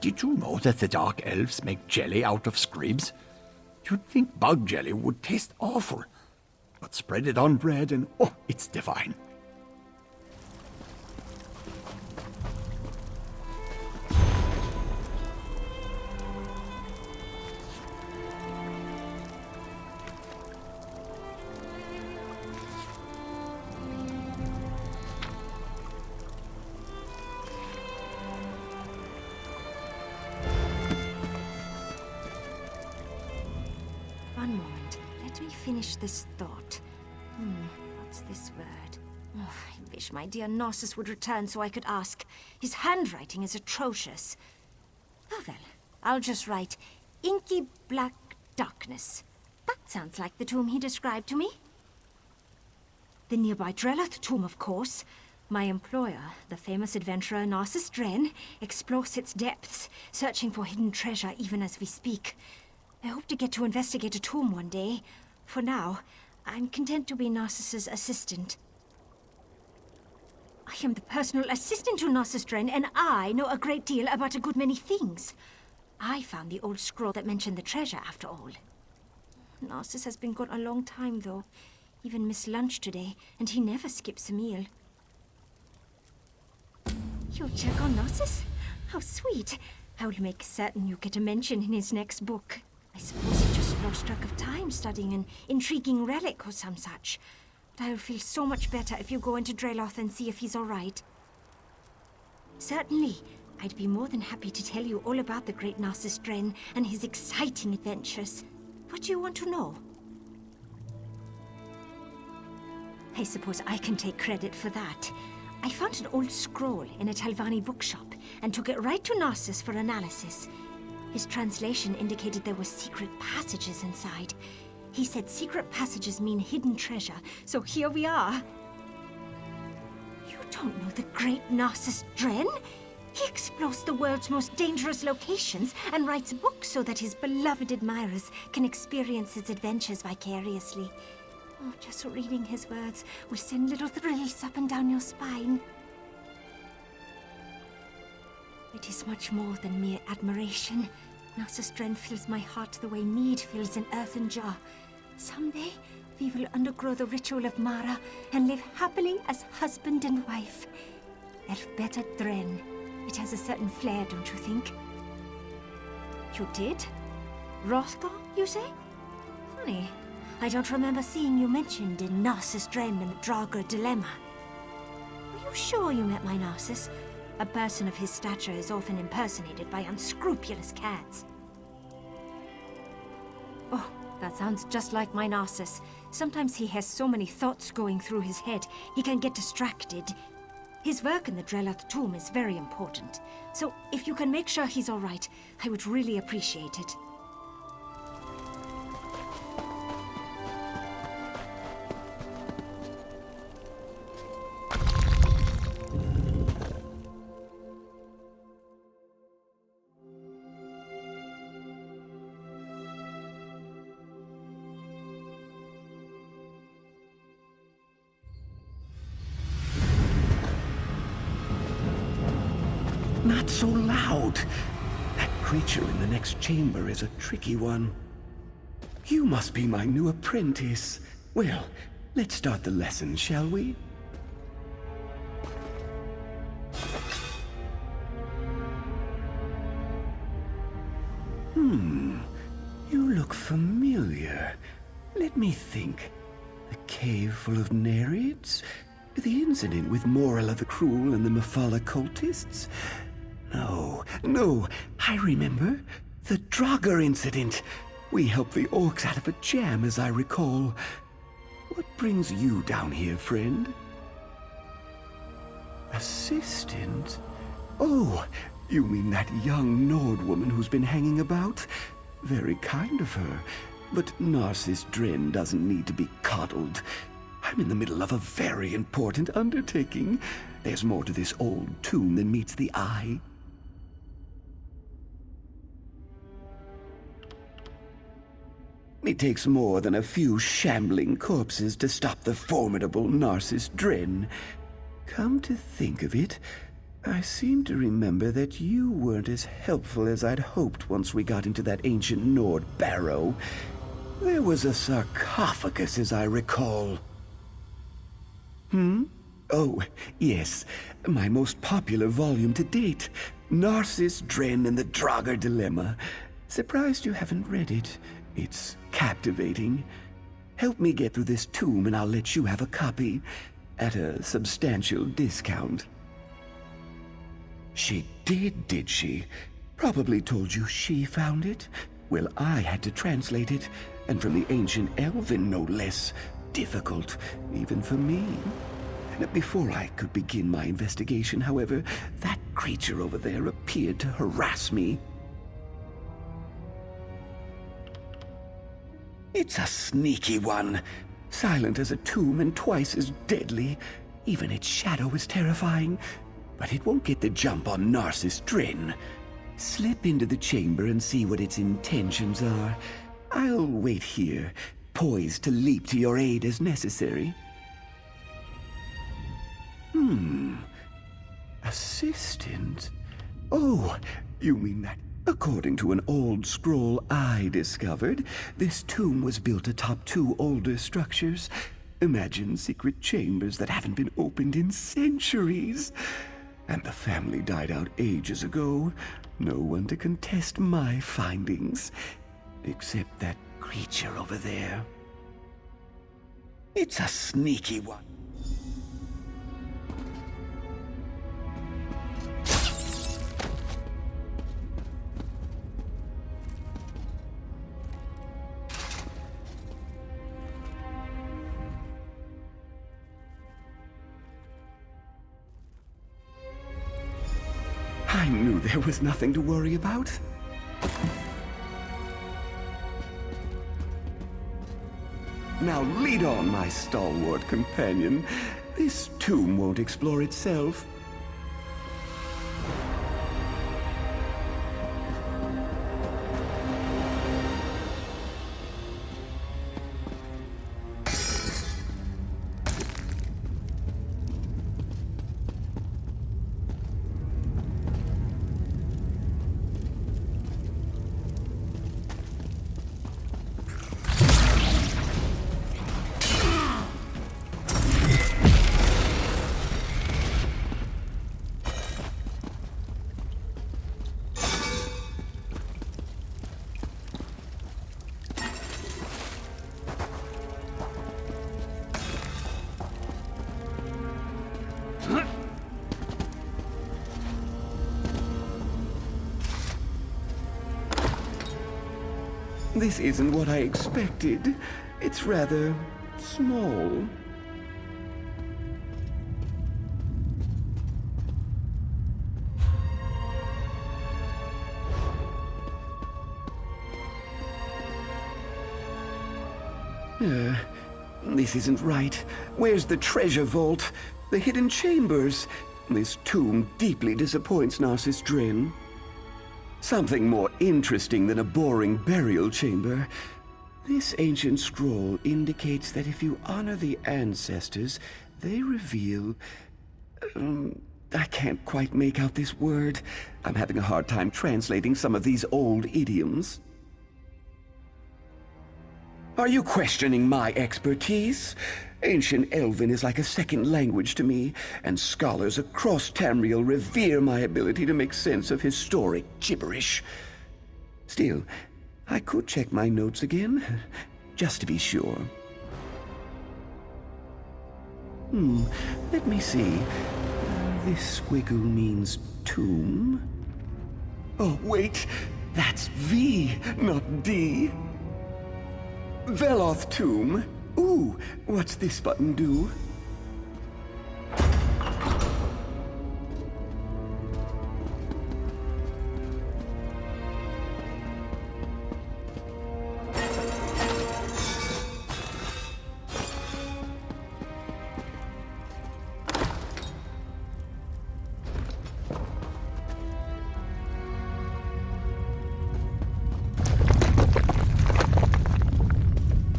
Did you know that the dark elves make jelly out of scribs? You'd think bug jelly would taste awful, but spread it on bread and oh, it's divine. One moment. Let me finish this thought. What's this word? Oh, I wish my dear Narsis would return so I could ask. His handwriting is atrocious. Oh well, I'll just write inky black darkness. That sounds like the tomb he described to me. The nearby Drelath tomb, of course. My employer, the famous adventurer Narsis Dren, explores its depths, searching for hidden treasure even as we speak. I hope to get to investigate a tomb one day. For now, I'm content to be Narsis's assistant. I am the personal assistant to Narsis Dren, and I know a great deal about a good many things. I found the old scroll that mentioned the treasure, after all. Narsis has been gone a long time, though. Even missed lunch today, and he never skips a meal. You'll check on Narsis? How sweet. I will make certain you get a mention in his next book. I suppose he just lost track of time studying an intriguing relic or some such. But I'll feel so much better if you go into Drelath and see if he's all right. Certainly. I'd be more than happy to tell you all about the great Narsis Dren and his exciting adventures. What do you want to know? I suppose I can take credit for that. I found an old scroll in a Talvani bookshop and took it right to Narsis for analysis. His translation indicated there were secret passages inside. He said secret passages mean hidden treasure, so here we are. You don't know the great Narsis Dren? He explores the world's most dangerous locations and writes books so that his beloved admirers can experience his adventures vicariously. Oh, just reading his words will send little thrills up and down your spine. It is much more than mere admiration. Narsis Dren fills my heart the way mead fills an earthen jar. Someday, we will undergo the ritual of Mara and live happily as husband and wife. Elfbetta Dren. It has a certain flair, don't you think? You did? Rothgar, you say? Funny. I don't remember seeing you mentioned in Narsis Dren and the Draugr Dilemma. Are you sure you met my Narsis? A person of his stature is often impersonated by unscrupulous cats. Oh, that sounds just like my Narsis. Sometimes he has so many thoughts going through his head, he can get distracted. His work in the Drelath tomb is very important. So if you can make sure he's all right, I would really appreciate it. Not so loud. That creature in the next chamber is a tricky one. You must be my new apprentice. Well, let's start the lesson, shall we? You look familiar. Let me think. A cave full of Nereids? The incident with Morala the Cruel and the Mephala cultists? No, I remember. The Draugr incident. We helped the orcs out of a jam, as I recall. What brings you down here, friend? Assistant? Oh, you mean that young Nord woman who's been hanging about? Very kind of her. But Narsis Dren doesn't need to be coddled. I'm in the middle of a very important undertaking. There's more to this old tomb than meets the eye. It takes more than a few shambling corpses to stop the formidable Narsis Dren. Come to think of it, I seem to remember that you weren't as helpful as I'd hoped once we got into that ancient Nord barrow. There was a sarcophagus, as I recall. Oh, yes. My most popular volume to date. Narsis Dren and the Draugr Dilemma. Surprised you haven't read it. It's captivating. Help me get through this tomb and I'll let you have a copy. At a substantial discount. She did she? Probably told you she found it? Well, I had to translate it, and from the ancient Elven, no less. Difficult, even for me. Before I could begin my investigation, however, that creature over there appeared to harass me. It's a sneaky one. Silent as a tomb and twice as deadly. Even its shadow is terrifying. But it won't get the jump on Narsis Dren. Slip into the chamber and see what its intentions are. I'll wait here, poised to leap to your aid as necessary. Assistant? Oh, you mean that? According to an old scroll I discovered, this tomb was built atop two older structures. Imagine secret chambers that haven't been opened in centuries. And the family died out ages ago. No one to contest my findings. Except that creature over there. It's a sneaky one. I knew there was nothing to worry about. Now lead on, my stalwart companion. This tomb won't explore itself. This isn't what I expected. It's rather small. This isn't right. Where's the treasure vault? The hidden chambers? This tomb deeply disappoints Narsis Dren. Something more interesting than a boring burial chamber. This ancient scroll indicates that if you honor the ancestors, they reveal... I can't quite make out this word. I'm having a hard time translating some of these old idioms. Are you questioning my expertise? Ancient Elven is like a second language to me, and scholars across Tamriel revere my ability to make sense of historic gibberish. Still, I could check my notes again, just to be sure. Let me see. This squiggle means tomb. Oh, wait, that's V, not D. Veloth tomb. Ooh, what's this button do?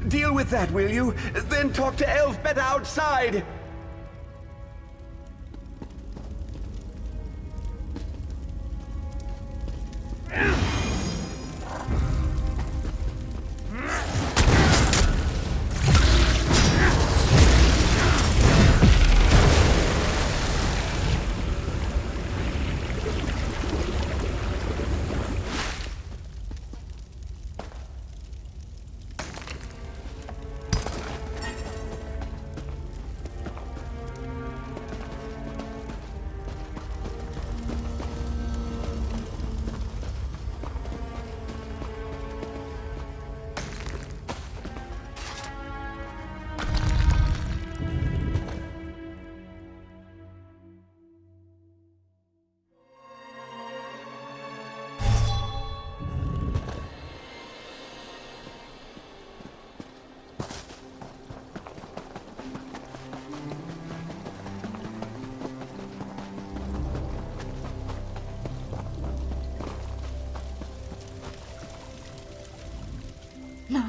Deal with that, will you? Then talk to Elfbetta outside!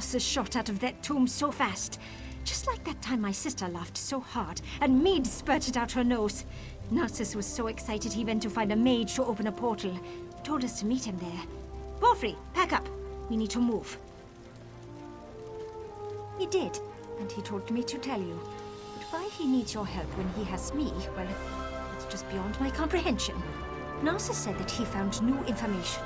Narsis shot out of that tomb so fast. Just like that time my sister laughed so hard, and mead spurted out her nose. Narsis was so excited he went to find a mage to open a portal. Told us to meet him there. Borfrey, pack up. We need to move. He did, and he told me to tell you. But why he needs your help when he has me, well, it's just beyond my comprehension. Narsis said that he found new information.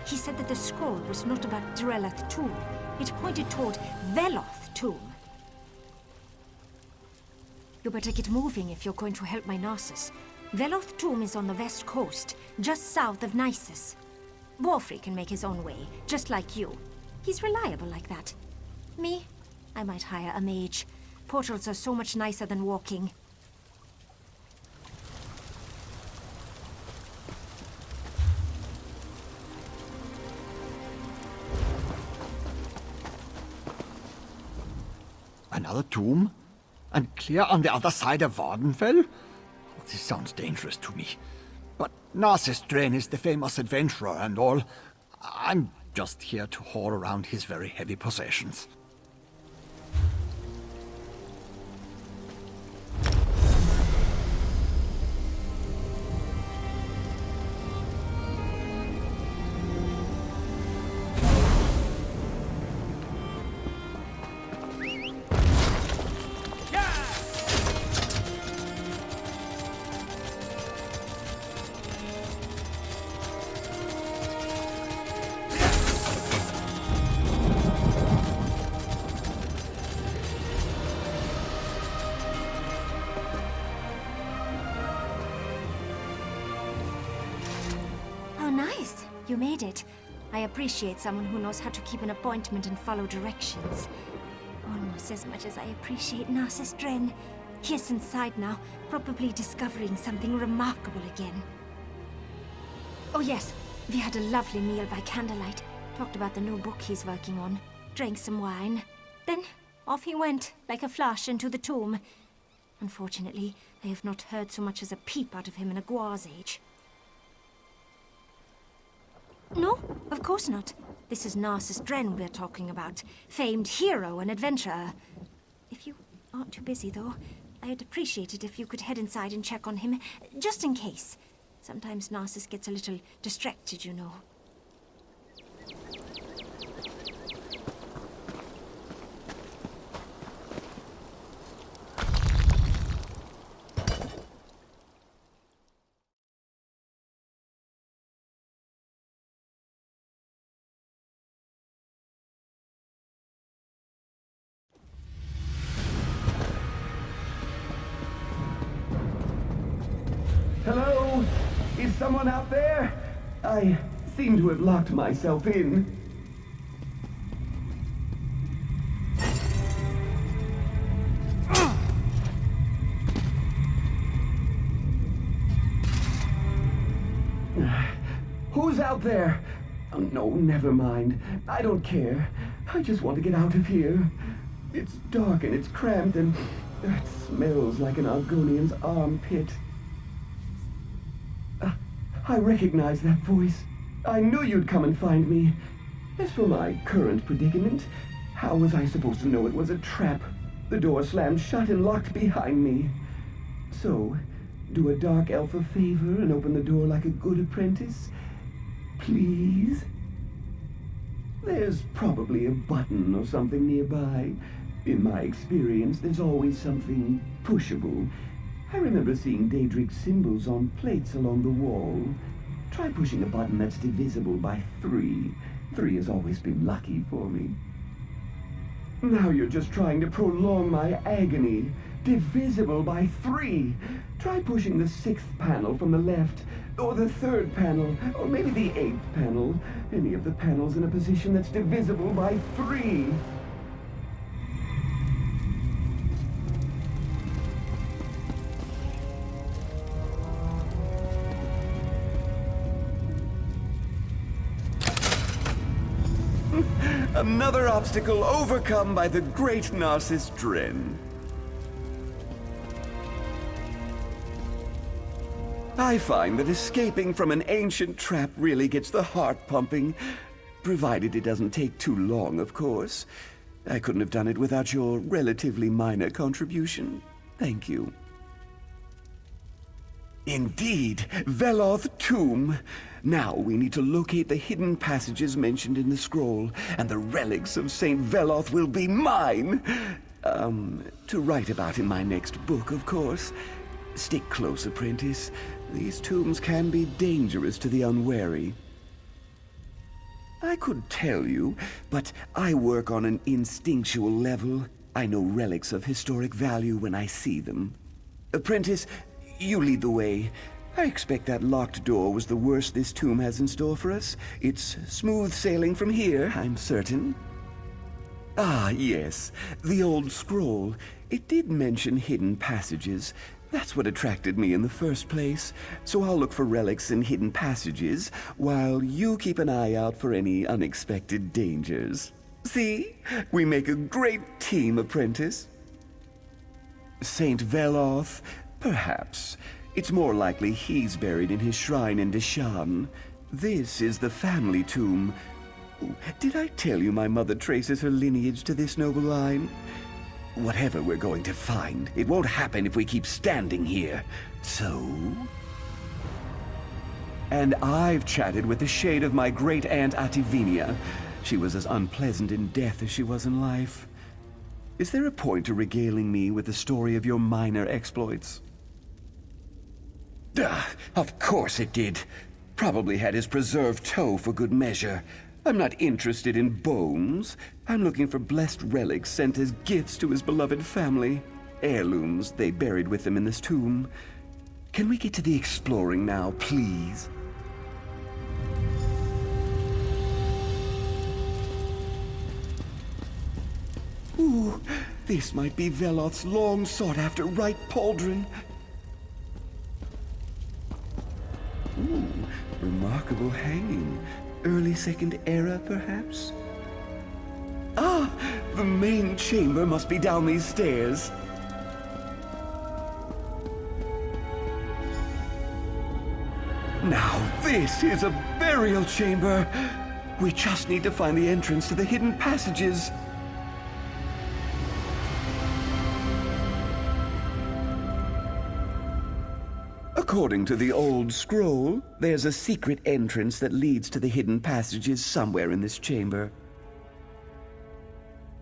He said that the scroll was not about Drelath tomb. It pointed toward Veloth tomb. You better get moving if you're going to help my Narsis. Veloth tomb is on the west coast, just south of Nisus. Borfrey can make his own way, just like you. He's reliable like that. Me? I might hire a mage. Portals are so much nicer than walking. Another tomb? And clear on the other side of Vvardenfell? Oh, this sounds dangerous to me. But Narsis Dren is the famous adventurer and all. I'm just here to haul around his very heavy possessions. Nice! You made it. I appreciate someone who knows how to keep an appointment and follow directions. Almost as much as I appreciate Narsis Dren. He's inside now, probably discovering something remarkable again. Oh yes, we had a lovely meal by candlelight. Talked about the new book he's working on. Drank some wine. Then off he went, like a flash, into the tomb. Unfortunately, I have not heard so much as a peep out of him in a guar's age. No, of course not. This is Narsis Dren we're talking about. Famed hero and adventurer. If you aren't too busy, though, I'd appreciate it if you could head inside and check on him, just in case. Sometimes Narsis gets a little distracted, you know. Hello? Is someone out there? I seem to have locked myself in. Who's out there? Oh, no, never mind. I don't care. I just want to get out of here. It's dark and it's cramped and it smells like an Argonian's armpit. I recognize that voice. I knew you'd come and find me. As for my current predicament, how was I supposed to know it was a trap? The door slammed shut and locked behind me. So, do a dark elf a favor and open the door like a good apprentice? Please? There's probably a button or something nearby. In my experience, there's always something pushable. I remember seeing Daedric symbols on plates along the wall. Try pushing a button that's divisible by 3. 3 has always been lucky for me. Now you're just trying to prolong my agony. Divisible by 3. Try pushing the 6th panel from the left, or the 3rd panel, or maybe the 8th panel. Any of the panels in a position that's divisible by 3. Another obstacle overcome by the great Narsis Dren. I find that escaping from an ancient trap really gets the heart pumping, provided it doesn't take too long, of course. I couldn't have done it without your relatively minor contribution. Thank you. Indeed, Veloth Tomb. Now we need to locate the hidden passages mentioned in the scroll, and the relics of Saint Veloth will be mine! To write about in my next book, of course. Stick close, apprentice. These tombs can be dangerous to the unwary. I could tell you, but I work on an instinctual level. I know relics of historic value when I see them. Apprentice, you lead the way. I expect that locked door was the worst this tomb has in store for us. It's smooth sailing from here, I'm certain. Ah, yes, the old scroll. It did mention hidden passages. That's what attracted me in the first place. So I'll look for relics and hidden passages, while you keep an eye out for any unexpected dangers. See? We make a great team, apprentice. Saint Veloth? Perhaps. It's more likely he's buried in his shrine in Deshan. This is the family tomb. Did I tell you my mother traces her lineage to this noble line? Whatever we're going to find, it won't happen if we keep standing here. So? And I've chatted with the shade of my great-aunt Ativinia. She was as unpleasant in death as she was in life. Is there a point to regaling me with the story of your minor exploits? Of course it did. Probably had his preserved toe for good measure. I'm not interested in bones. I'm looking for blessed relics sent as gifts to his beloved family. Heirlooms they buried with them in this tomb. Can we get to the exploring now, please? Ooh, this might be Veloth's long sought-after right pauldron. Ooh, remarkable hanging. Early Second Era, perhaps? Ah! The main chamber must be down these stairs. Now this is a burial chamber! We just need to find the entrance to the hidden passages. According to the old scroll, there's a secret entrance that leads to the hidden passages somewhere in this chamber.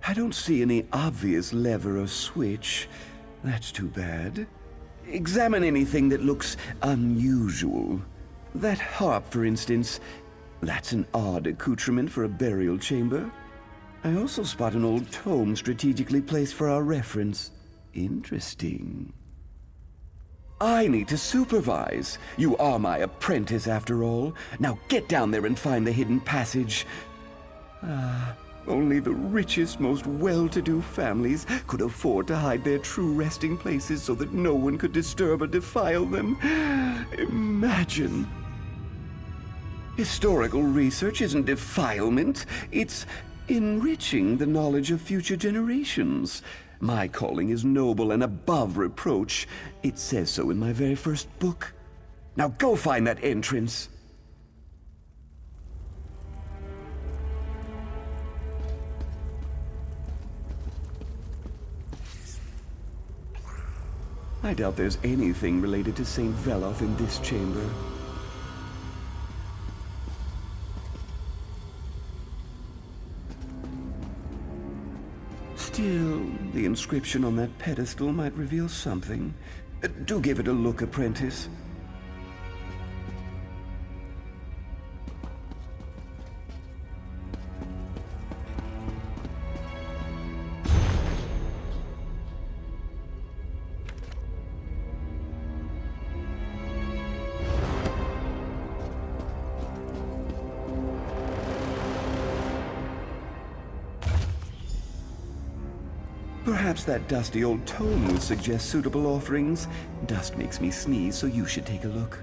I don't see any obvious lever or switch. That's too bad. Examine anything that looks unusual. That harp, for instance. That's an odd accoutrement for a burial chamber. I also spot an old tome strategically placed for our reference. Interesting. I need to supervise. You are my apprentice, after all. Now get down there and find the hidden passage. Only the richest, most well-to-do families could afford to hide their true resting places so that no one could disturb or defile them. Imagine. Historical research isn't defilement. It's enriching the knowledge of future generations. My calling is noble and above reproach. It says so in my very first book. Now go find that entrance. I doubt there's anything related to Saint Veloth in this chamber. Still, the inscription on that pedestal might reveal something. Do give it a look, apprentice. Perhaps that dusty old tome would suggest suitable offerings. Dust makes me sneeze, so you should take a look.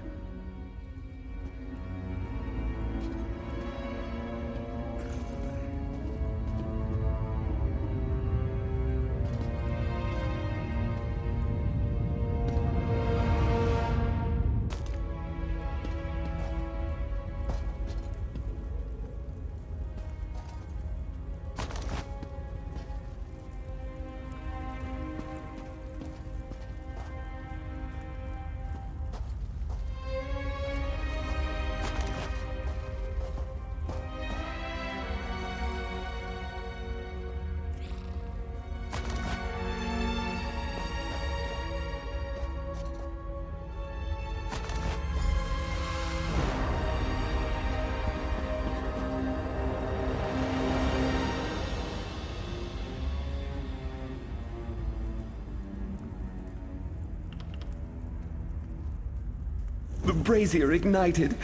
The brazier ignited.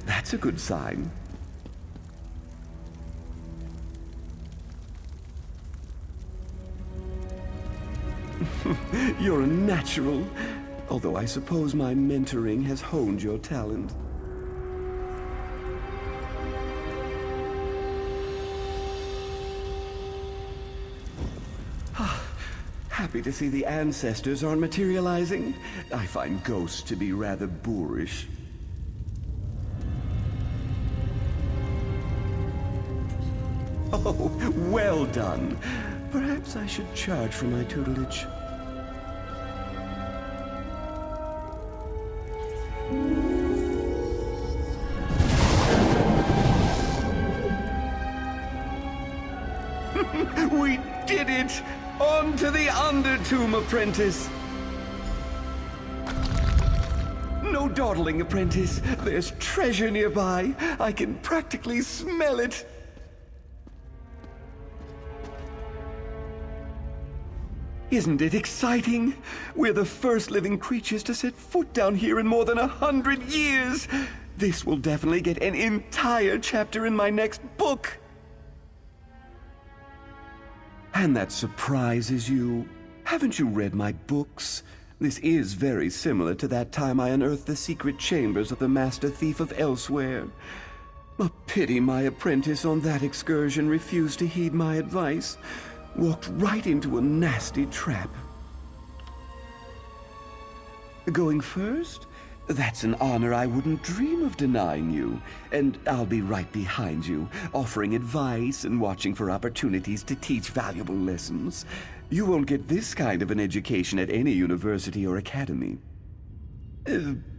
That's a good sign. You're a natural, although I suppose my mentoring has honed your talent. Happy to see the ancestors aren't materializing. I find ghosts to be rather boorish. Oh, well done. Perhaps I should charge for my tutelage. We did it! On to the Undertomb, apprentice! No dawdling, apprentice. There's treasure nearby. I can practically smell it. Isn't it exciting? We're the first living creatures to set foot down here in more than 100 years. This will definitely get an entire chapter in my next book. And that surprises you. Haven't you read my books? This is very similar to that time I unearthed the secret chambers of the Master Thief of Elsewhere. A pity my apprentice on that excursion refused to heed my advice. Walked right into a nasty trap. Going first? That's an honor I wouldn't dream of denying you. And I'll be right behind you, offering advice and watching for opportunities to teach valuable lessons. You won't get this kind of an education at any university or academy.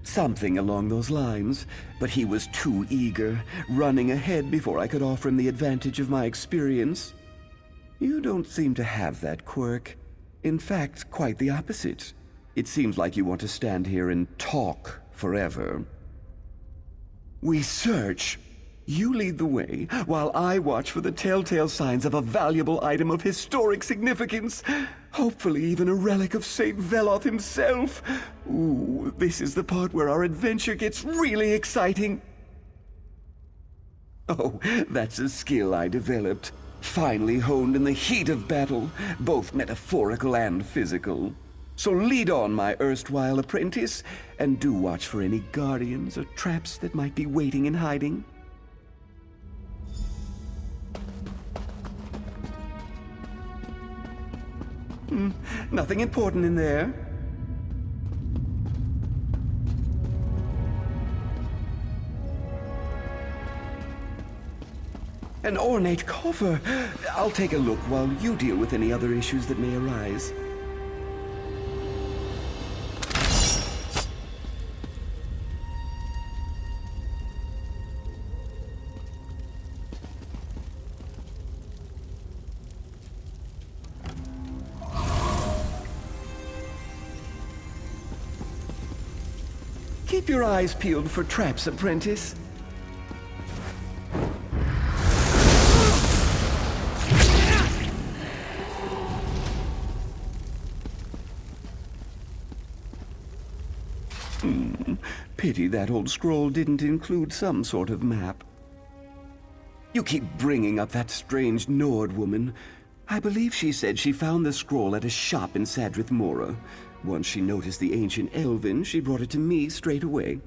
Something along those lines, but he was too eager, running ahead before I could offer him the advantage of my experience. You don't seem to have that quirk. In fact, quite the opposite. It seems like you want to stand here and talk forever. We search. You lead the way, while I watch for the telltale signs of a valuable item of historic significance. Hopefully even a relic of Saint Veloth himself. Ooh, this is the part where our adventure gets really exciting. Oh, that's a skill I developed. Finally honed in the heat of battle, both metaphorical and physical. So lead on, my erstwhile apprentice, and do watch for any guardians or traps that might be waiting in hiding. Nothing important in there. An ornate coffer. I'll take a look while you deal with any other issues that may arise. Keep your eyes peeled for traps, apprentice. Pity that old scroll didn't include some sort of map. You keep bringing up that strange Nord woman. I believe she said she found the scroll at a shop in Sadrith Mora. Once she noticed the ancient Elven, she brought it to me straight away.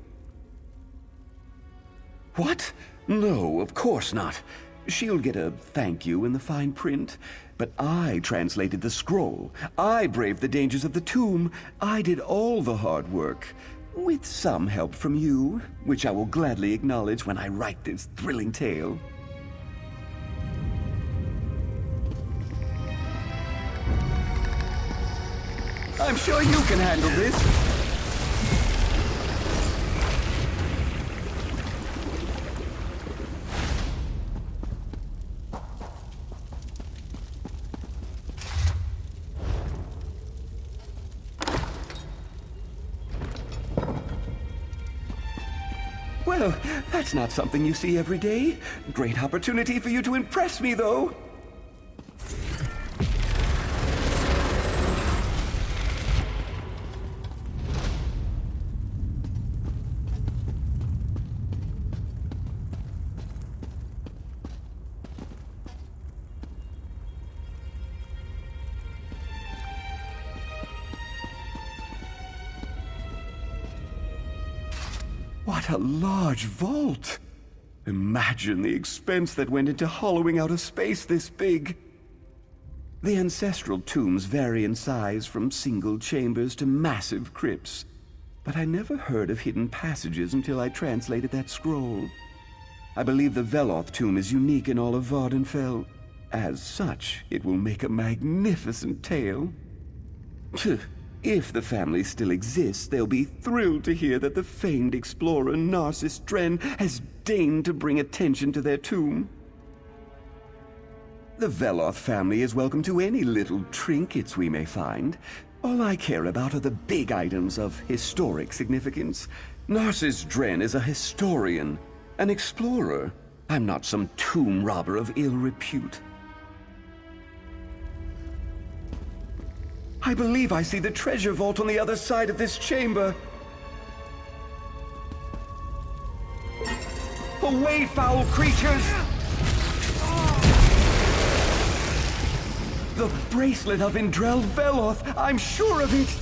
What? No, of course not. She'll get a thank you in the fine print. But I translated the scroll. I braved the dangers of the tomb. I did all the hard work. With some help from you, which I will gladly acknowledge when I write this thrilling tale. I'm sure you can handle this. Well, that's not something you see every day. Great opportunity for you to impress me, though. What a large vault! Imagine the expense that went into hollowing out a space this big. The ancestral tombs vary in size from single chambers to massive crypts, but I never heard of hidden passages until I translated that scroll. I believe the Veloth tomb is unique in all of Vvardenfell. As such, it will make a magnificent tale. If the family still exists, they'll be thrilled to hear that the famed explorer Narsis Dren has deigned to bring attention to their tomb. The Veloth family is welcome to any little trinkets we may find. All I care about are the big items of historic significance. Narsis Dren is a historian, an explorer. I'm not some tomb robber of ill repute. I believe I see the treasure vault on the other side of this chamber. Away, foul creatures! The bracelet of Indrel Veloth! I'm sure of it!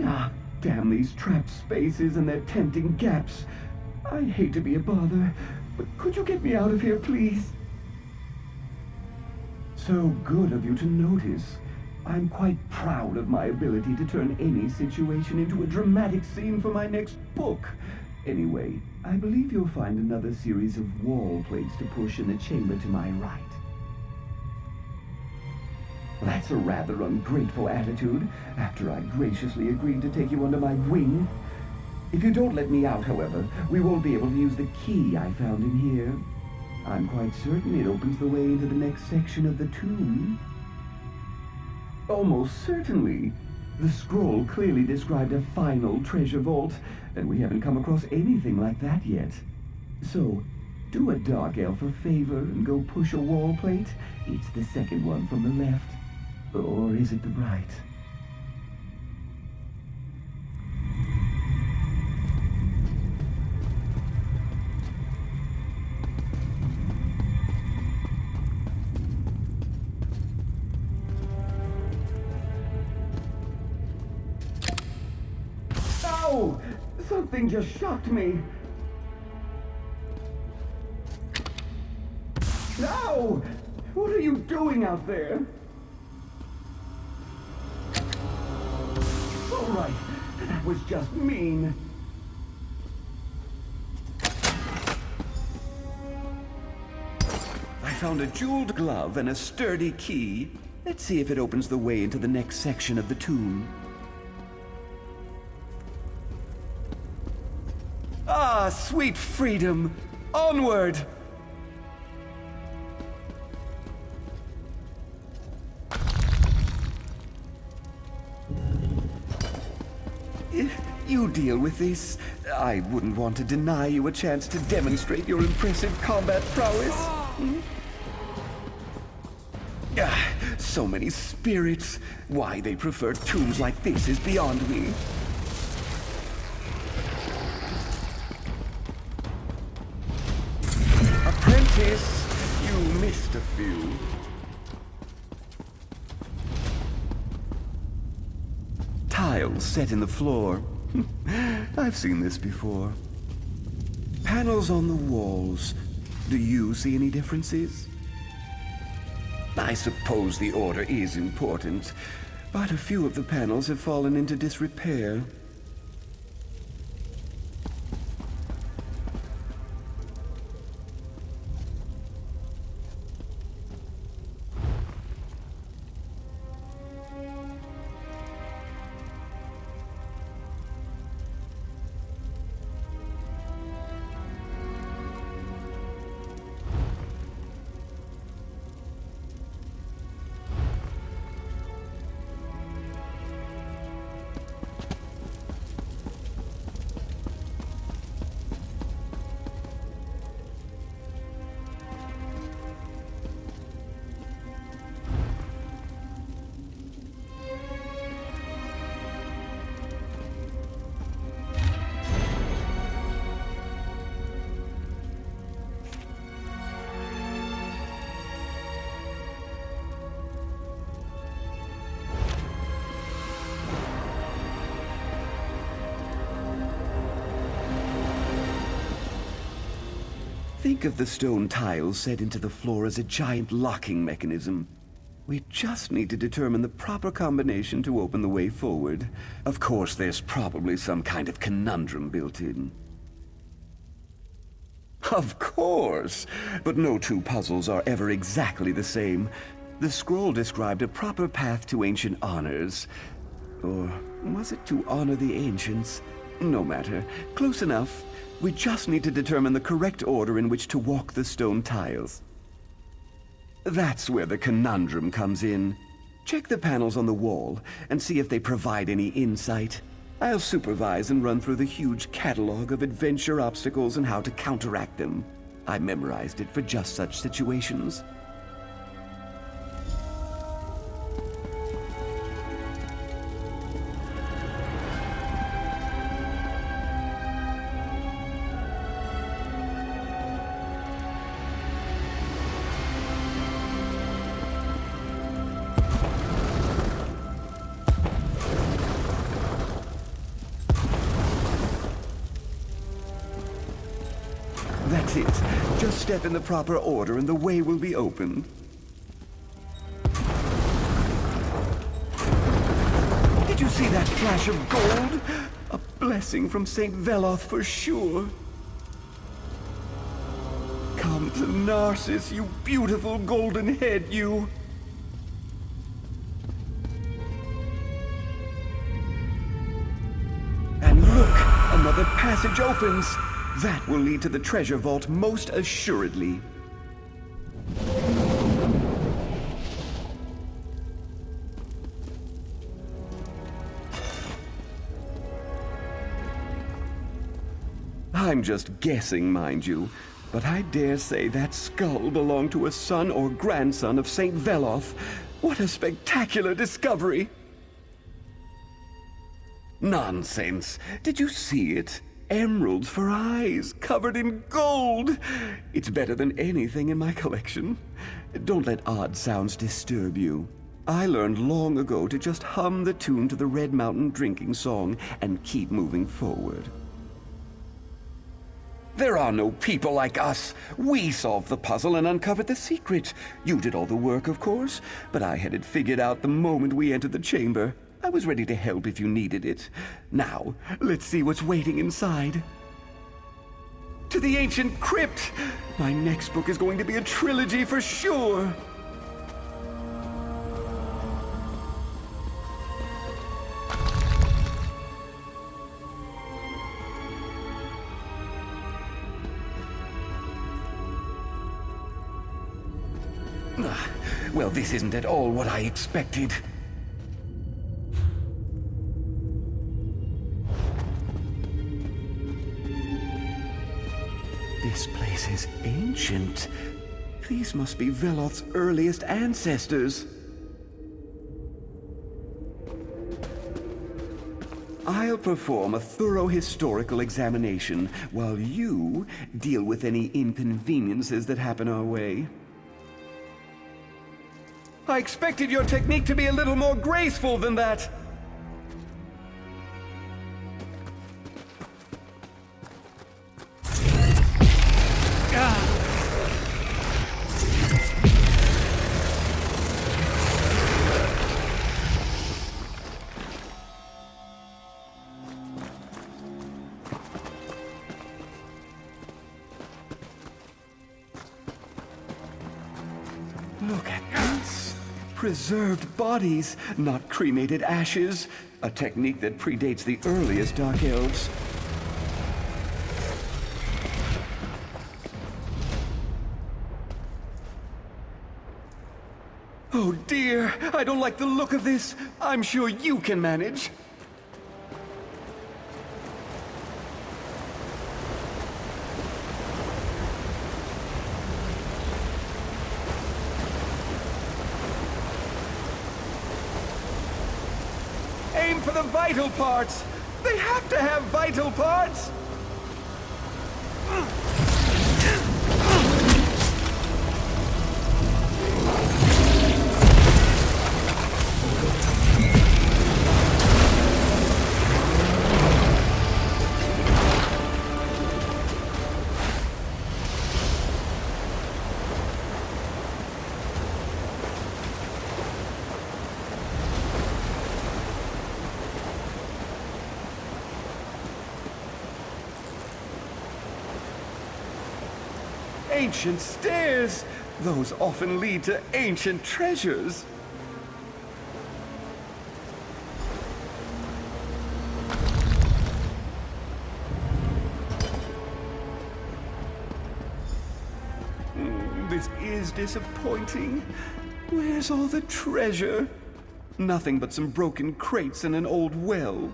Ah, damn these trapped spaces and their tempting gaps. I hate to be a bother, but could you get me out of here, please? So good of you to notice. I'm quite proud of my ability to turn any situation into a dramatic scene for my next book. Anyway, I believe you'll find another series of wall plates to push in the chamber to my right. That's a rather ungrateful attitude, after I graciously agreed to take you under my wing. If you don't let me out, however, we won't be able to use the key I found in here. I'm quite certain it opens the way into the next section of the tomb. Almost certainly. The scroll clearly described a final treasure vault, and we haven't come across anything like that yet. So, do a dark elf a favor and go push a wall plate. It's the second one from the left. Or is it the right? Ow! Something just shocked me. No! What are you doing out there? All right, that was just mean. I found a jeweled glove and a sturdy key. Let's see if it opens the way into the next section of the tomb. Ah, sweet freedom! Onward! You deal with this. I wouldn't want to deny you a chance to demonstrate your impressive combat prowess. So many spirits. Why they prefer tombs like this is beyond me. Apprentice, you missed a few. Tiles set in the floor. I've seen this before. Panels on the walls. Do you see any differences? I suppose the order is important, but a few of the panels have fallen into disrepair. Think of the stone tiles set into the floor as a giant locking mechanism. We just need to determine the proper combination to open the way forward. Of course, there's probably some kind of conundrum built in. Of course! But no two puzzles are ever exactly the same. The scroll described a proper path to ancient honors. Or was it to honor the ancients? No matter. Close enough. We just need to determine the correct order in which to walk the stone tiles. That's where the conundrum comes in. Check the panels on the wall and see if they provide any insight. I'll supervise and run through the huge catalog of adventure obstacles and how to counteract them. I memorized it for just such situations. That's it. Just step in the proper order and the way will be opened. Did you see that flash of gold? A blessing from St. Veloth for sure. Come to Narsis, you beautiful golden head, you. And look, another passage opens. That will lead to the treasure vault most assuredly. I'm just guessing, mind you, but I dare say that skull belonged to a son or grandson of St. Veloth. What a spectacular discovery! Nonsense! Did you see it? Emeralds for eyes, covered in gold! It's better than anything in my collection. Don't let odd sounds disturb you. I learned long ago to just hum the tune to the Red Mountain drinking song and keep moving forward. There are no people like us. We solved the puzzle and uncovered the secret. You did all the work, of course, but I had it figured out the moment we entered the chamber. I was ready to help if you needed it. Now, let's see what's waiting inside. To the ancient crypt! My next book is going to be a trilogy for sure! Well, this isn't at all what I expected. This place is ancient. These must be Veloth's earliest ancestors. I'll perform a thorough historical examination while you deal with any inconveniences that happen our way. I expected your technique to be a little more graceful than that. Look at this. Preserved bodies, not cremated ashes. A technique that predates the earliest Dark Elves. Oh dear, I don't like the look of this. I'm sure you can manage. Aim for the vital parts! They have to have vital parts! ancient stairs! Those often lead to ancient treasures. This is disappointing. Where's all the treasure? Nothing but some broken crates and an old well.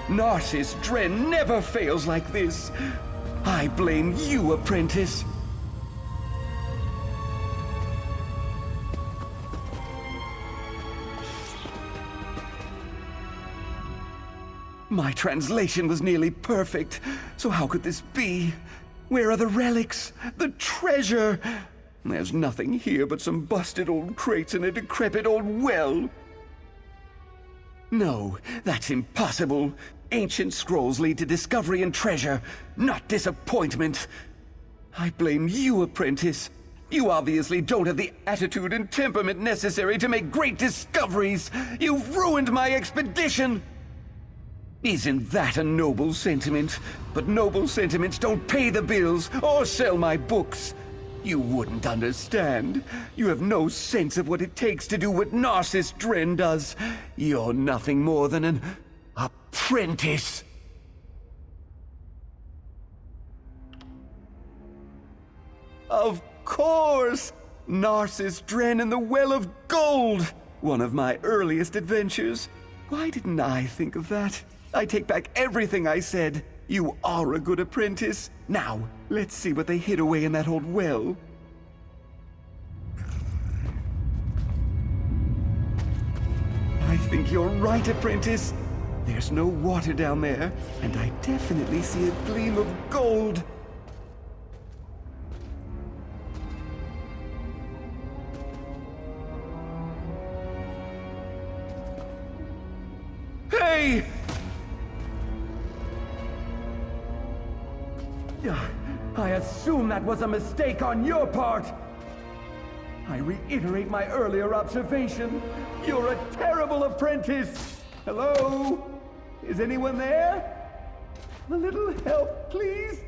Narsis Dren never fails like this. I blame you, apprentice. My translation was nearly perfect, so how could this be? Where are the relics? The treasure? There's nothing here but some busted old crates and a decrepit old well. No, that's impossible. Ancient scrolls lead to discovery and treasure, not disappointment. I blame you, apprentice. You obviously don't have the attitude and temperament necessary to make great discoveries. You've ruined my expedition. Isn't that a noble sentiment? But noble sentiments don't pay the bills or sell my books. You wouldn't understand. You have no sense of what it takes to do what Narsis Dren does. You're nothing more than an apprentice. Of course! Narsis Dren and the Well of Gold! One of my earliest adventures. Why didn't I think of that? I take back everything I said. You are a good apprentice. Now, let's see what they hid away in that old well. I think you're right, apprentice. There's no water down there, and I definitely see a gleam of gold. Hey! I assume that was a mistake on your part. I reiterate my earlier observation. You're a terrible apprentice. Hello? Is anyone there? A little help, please?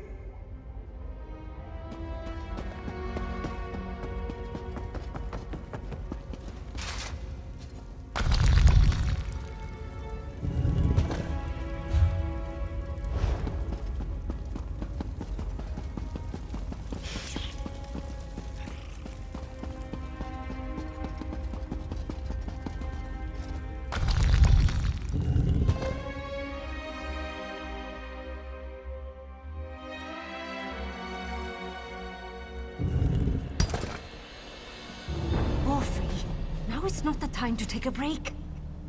It's not the time to take a break.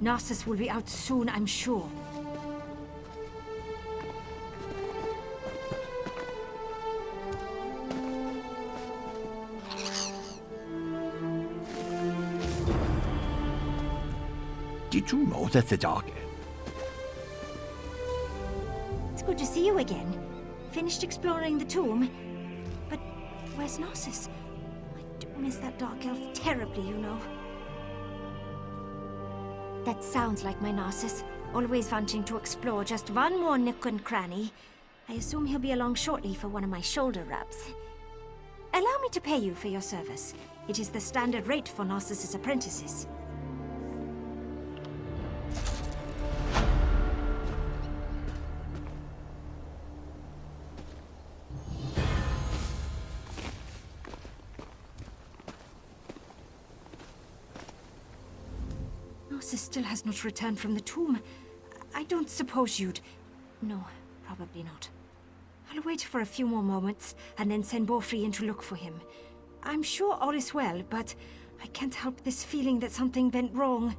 Narsis will be out soon, I'm sure. Did you know that the dark... It's good to see you again. Finished exploring the tomb? But where's Narsis? I do miss that dark elf terribly, you know. That sounds like my Narsis, always wanting to explore just one more nook and cranny. I assume he'll be along shortly for one of my shoulder rubs. Allow me to pay you for your service. It is the standard rate for Narcis's apprentices. Narsis still has not returned from the tomb. I don't suppose you'd... No, probably not. I'll wait for a few more moments, and then send Borfrey in to look for him. I'm sure all is well, but I can't help this feeling that something went wrong.